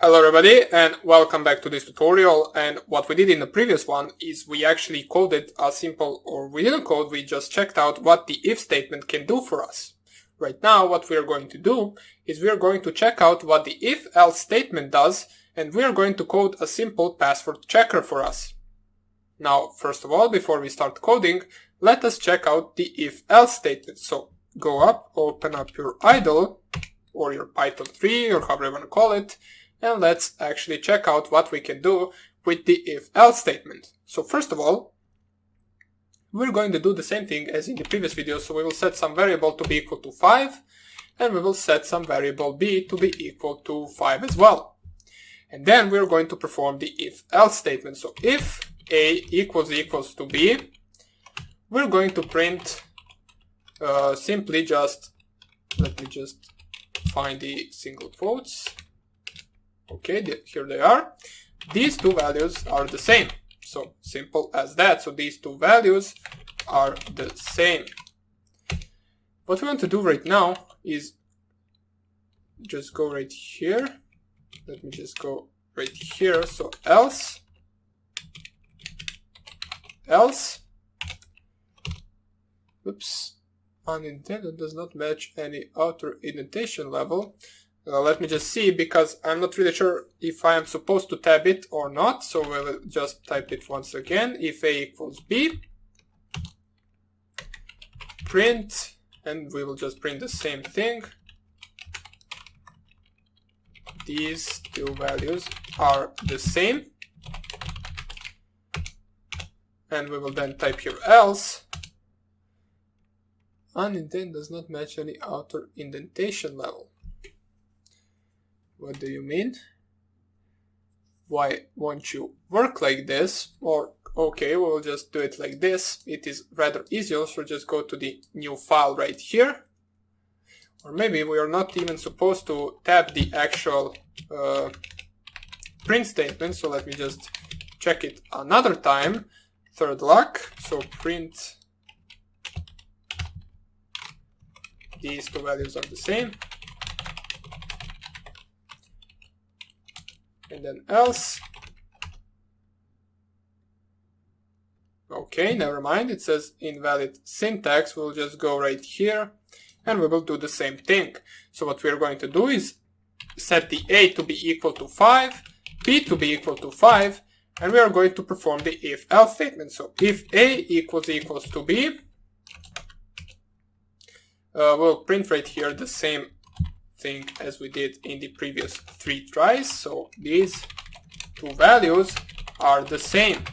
Hello everybody and welcome back to this tutorial. And what we did in the previous one is we actually coded a simple, or we didn't code, we just checked out what the if statement can do for us. Right now what we are going to do is we are going to check out what the if-else statement does, and we are going to code a simple password checker for us. Now first of all, before we start coding, let us check out the if-else statement. So go up, open up your idle or your Python 3 or however you want to call it, and let's actually check out what we can do with the if-else statement. So first of all, we're going to do the same thing as in the previous video. So we will set some variable to be equal to 5, and we will set some variable b to be equal to 5 as well. And then we're going to perform the if-else statement. So if a equals to b, we're going to print simply just, let me just find the single quotes. Okay, here they are. These two values are the same. So simple as that. So these two values are the same. What we want to do right now is just go right here. Let me just go right here. So else, oops, unintended does not match any outer indentation level. Let me just see, because I'm not really sure if I am supposed to tab it or not. So we will just type it once again. If a equals b, print, and we will just print the same thing. These two values are the same. And we will then type here else. Unintended does not match any outer indentation level. What do you mean? Why won't you work like this? Or, okay, we'll just do it like this. It is rather easier, so just go to the new file right here. Or maybe we are not even supposed to tab the actual print statement. So let me just check it another time. Third luck. So print, these two values are the same. And then else. Okay, never mind. It says invalid syntax. We'll just go right here and we will do the same thing. So what we're going to do is set the a to be equal to 5, b to be equal to 5, and we are going to perform the if-else statement. So if a equals to b, we'll print right here the same thing as we did in the previous 3 tries. So these two values are the same.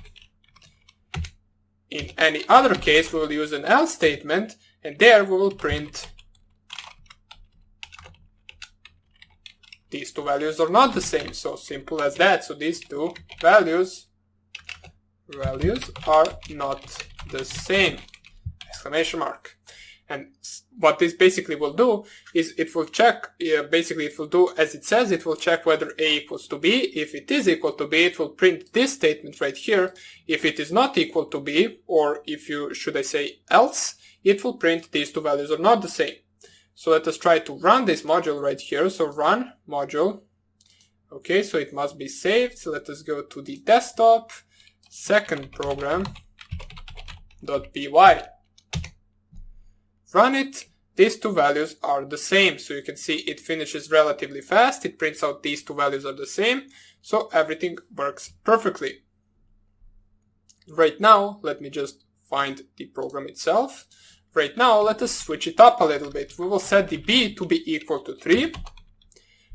In any other case, we will use an else statement, and there we will print these two values are not the same. So simple as that. So these two values are not the same! Exclamation mark. And what this basically will do is it will check, basically it will do as it says, it will check whether a equals to b. If it is equal to b, it will print this statement right here. If it is not equal to b, or if you, should I say else, it will print these two values are not the same. So let us try to run this module right here. So run module. Okay, so it must be saved. So let us go to the desktop, second program.py. Run it. These two values are the same. So you can see it finishes relatively fast. It prints out these two values are the same. So everything works perfectly. Right now, let me just find the program itself. Right now, let us switch it up a little bit. We will set the b to be equal to 3.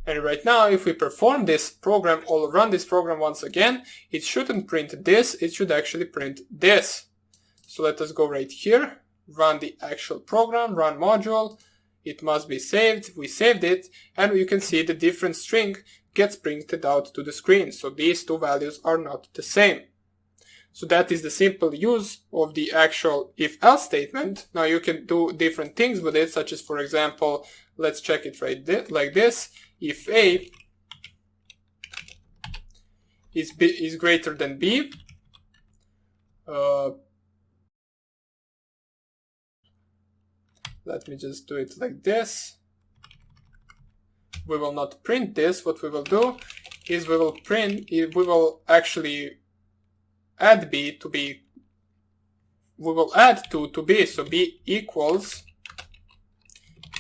And right now, if we perform this program or run this program once again, it shouldn't print this. It should actually print this. So let us go right here. Run the actual program, run module. It must be saved. We saved it, and you can see the different string gets printed out to the screen. So these two values are not the same. So that is the simple use of the actual if-else statement. Now you can do different things with it, such as, for example, let's check it right like this. If a is greater than b, let me just do it like this. We will not print this. What we will do is we will actually add b to b. We will add 2 to b, so b equals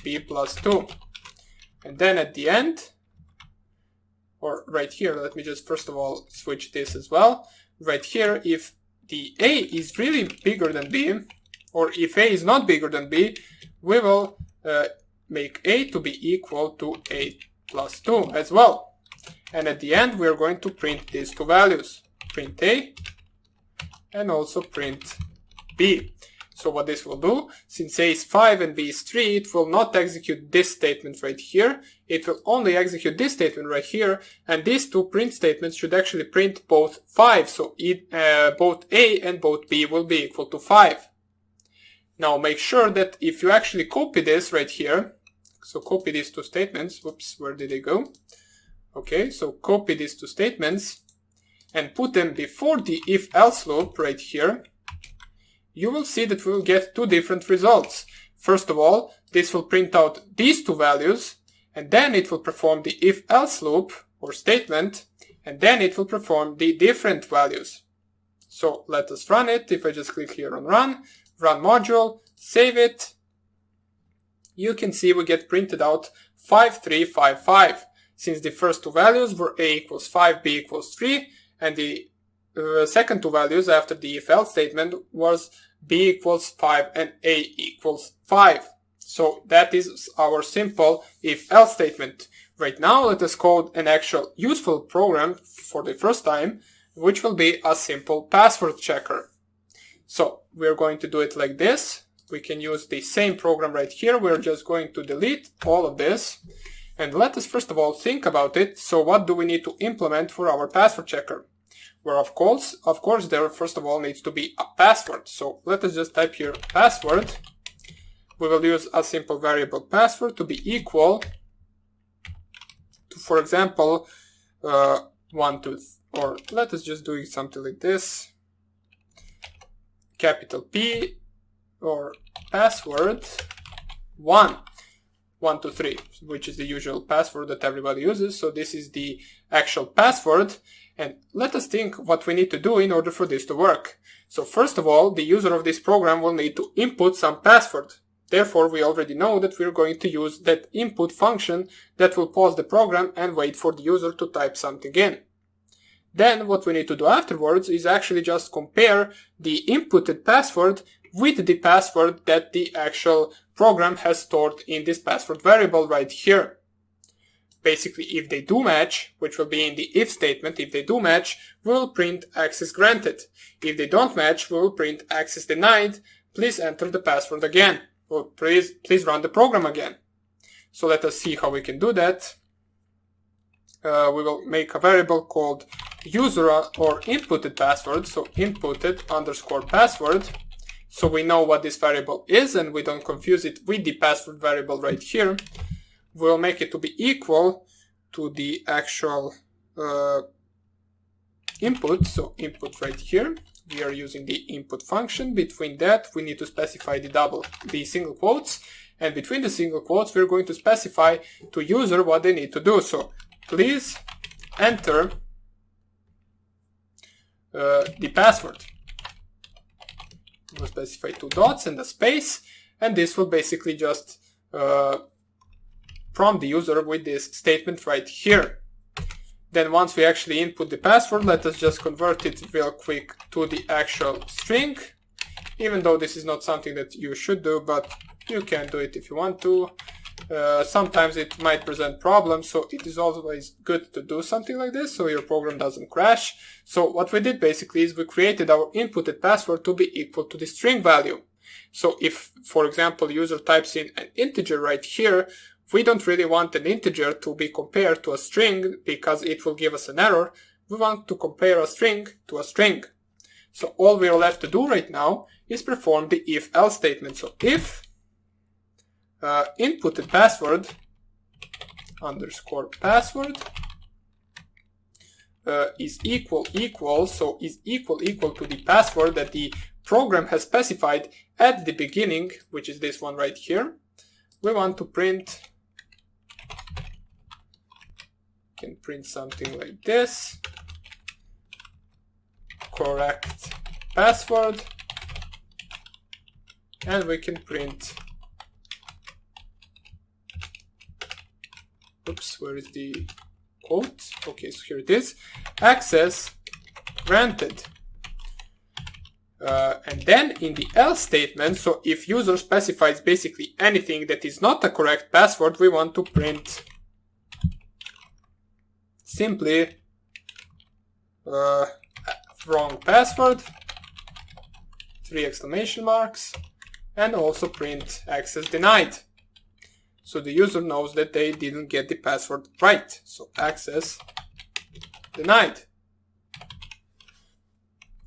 b plus 2. And then at the end, or right here, let me just first of all switch this as well. Right here, if the a is really bigger than b, or if a is not bigger than b, we will make a to be equal to a plus 2 as well. And at the end, we are going to print these two values. Print a and also print b. So what this will do, since a is 5 and b is 3, it will not execute this statement right here. It will only execute this statement right here, and these two print statements should actually print both 5. So both a and both b will be equal to 5. Now make sure that if you actually copy this right here, so copy these two statements, whoops, where did they go? Okay, so copy these two statements and put them before the if-else loop right here, you will see that we will get two different results. First of all, this will print out these two values, and then it will perform the if-else loop or statement, and then it will perform the different values. So let us run it. If I just click here on run module, save it, you can see we get printed out 5355. Since the first two values were a equals 5, b equals 3, and the second two values after the if-else statement was b equals 5 and a equals 5. So that is our simple if-else statement. Right now let us code an actual useful program for the first time, which will be a simple password checker. So we're going to do it like this. We can use the same program right here. We're just going to delete all of this. And let us first of all think about it. So what do we need to implement for our password checker? Well, of course, there first of all needs to be a password. So let us just type here password. We will use a simple variable password to be equal to, for example, 1, 2, or let us just do something like this. Capital P or password 1, 1, 2, 3, which is the usual password that everybody uses. So this is the actual password. And let us think what we need to do in order for this to work. So first of all, the user of this program will need to input some password. Therefore, we already know that we're going to use that input function that will pause the program and wait for the user to type something in. Then what we need to do afterwards is actually just compare the inputted password with the password that the actual program has stored in this password variable right here. Basically, if they do match, which will be in the if statement, if they do match, we will print access granted. If they don't match, we will print access denied. Please enter the password again. Or please run the program again. So let us see how we can do that. We will make a variable called user or inputted password. So inputted underscore password. So we know what this variable is and we don't confuse it with the password variable right here. We'll make it to be equal to the actual input. So input right here. We are using the input function. Between that, we need to specify the single quotes. And between the single quotes, we're going to specify to user what they need to do. So please enter the password. We'll specify 2 dots and a space. And this will basically just prompt the user with this statement right here. Then once we actually input the password, let us just convert it real quick to the actual string. Even though this is not something that you should do, but you can do it if you want to. Sometimes it might present problems, so it is always good to do something like this so your program doesn't crash. So what we did basically is we created our inputted password to be equal to the string value. So if, for example, the user types in an integer right here, we don't really want an integer to be compared to a string because it will give us an error. We want to compare a string to a string. So all we are left to do right now is perform the if-else statement. So if inputted password underscore password is equal, so is equal to the password that the program has specified at the beginning, which is this one right here, we want to print can print something like this. Correct password. And we can print, oops, where is the quote? Okay, so here it is. Access granted. And then in the else statement, so if user specifies basically anything that is not the correct password, we want to print simply wrong password, 3 exclamation marks, and also print access denied. So the user knows that they didn't get the password right. So access denied.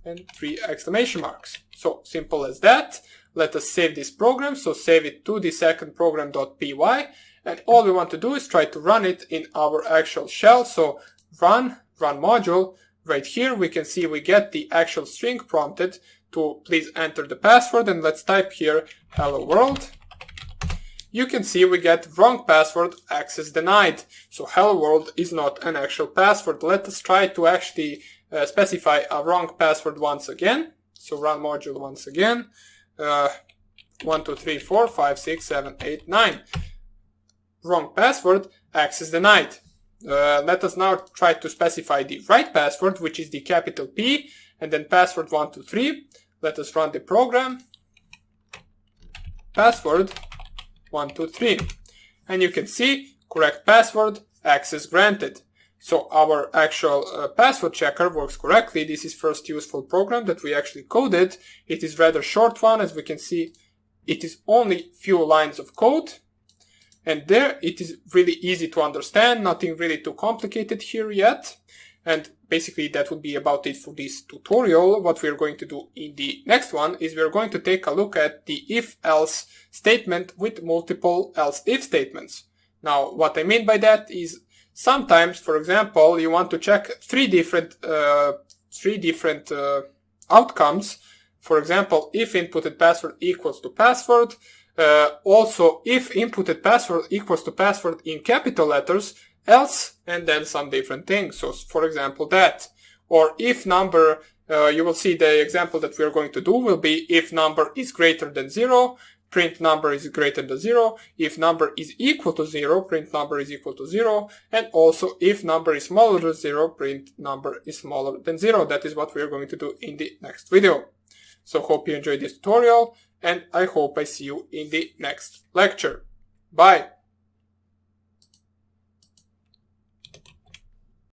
And 3 exclamation marks. So simple as that. Let us save this program. So save it to the second program.py. And all we want to do is try to run it in our actual shell. So run module. Right here we can see we get the actual string prompted to please enter the password. And let's type here hello world. You can see we get wrong password, access denied. So hello world is not an actual password. Let us try to actually specify a wrong password once again. So run module once again. 1, 2, 3, 4, 5, 6, 7, 8, 9. Wrong password, access denied. Let us now try to specify the right password, which is the capital P, and then password 1, 2, 3. Let us run the program. Password 1, 2, 3. And you can see correct password, access granted. So our actual password checker works correctly. This is first useful program that we actually coded. It is rather short one, as we can see. It is only few lines of code. And there it is really easy to understand, nothing really too complicated here yet. And basically that would be about it for this tutorial. What we're going to do in the next one is we're going to take a look at the if-else statement with multiple else-if statements. Now, what I mean by that is sometimes, for example, you want to check three different outcomes. For example, if inputted password equals to password, also if inputted password equals to password in capital letters, else, and then some different things. So for example that, or if number, you will see the example that we are going to do will be if number is greater than 0, print number is greater than 0, if number is equal to 0, print number is equal to 0, and also if number is smaller than 0, print number is smaller than 0. That is what we are going to do in the next video. So hope you enjoyed this tutorial, and I hope I see you in the next lecture. Bye!